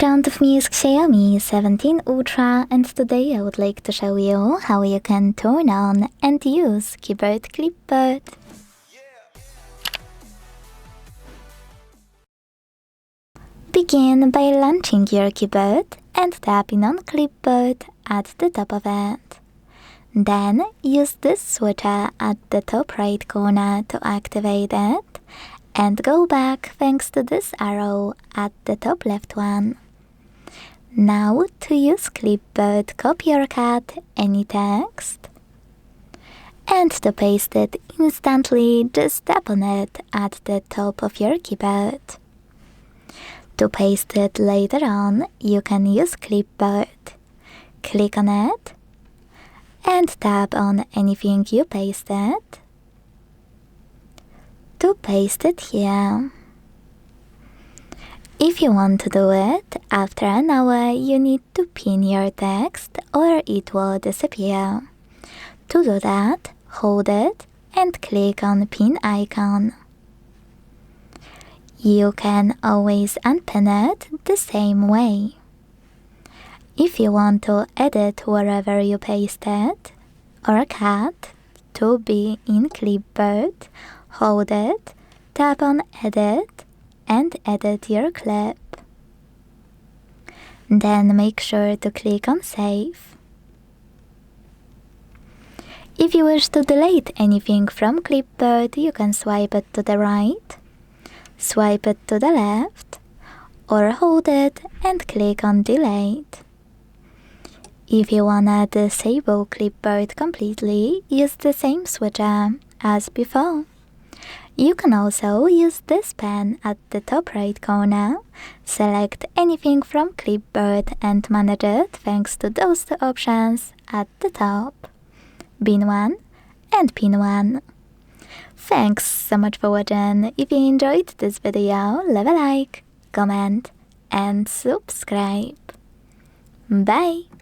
front of me is Xiaomi 17 Ultra, and today I would like to show you how you can turn on and use Keyboard Clipboard. Begin by launching your keyboard and tapping on Clipboard at the top of it. Then use this switcher at the top right corner to activate it, and go back thanks to this arrow at the top left one. Now to use Clipboard, copy or cut any text, and to paste it instantly, just tap on it at the top of your keyboard. To paste it later on, you can use Clipboard. Click on it and tap on anything you pasted to paste it here. If you want to do it after an hour, you need to pin your text or it will disappear. To do that, hold it and click on pin icon. You can always unpin it the same way. If you want to edit wherever you pasted or cut to be in Clipboard, hold it, tap on Edit, and edit your clip. Then make sure to click on Save. If you wish to delete anything from Clipboard, you can swipe it to the right, swipe it to the left, or hold it and click on Delete. If you wanna disable Clipboard completely, use the same switcher as before. You can also use this pen at the top right corner. Select anything from Clipboard and manage it thanks to those two options at the top, Bin 1 and Pin 1. Thanks so much for watching. If you enjoyed this video, leave a like, comment and subscribe. Bye!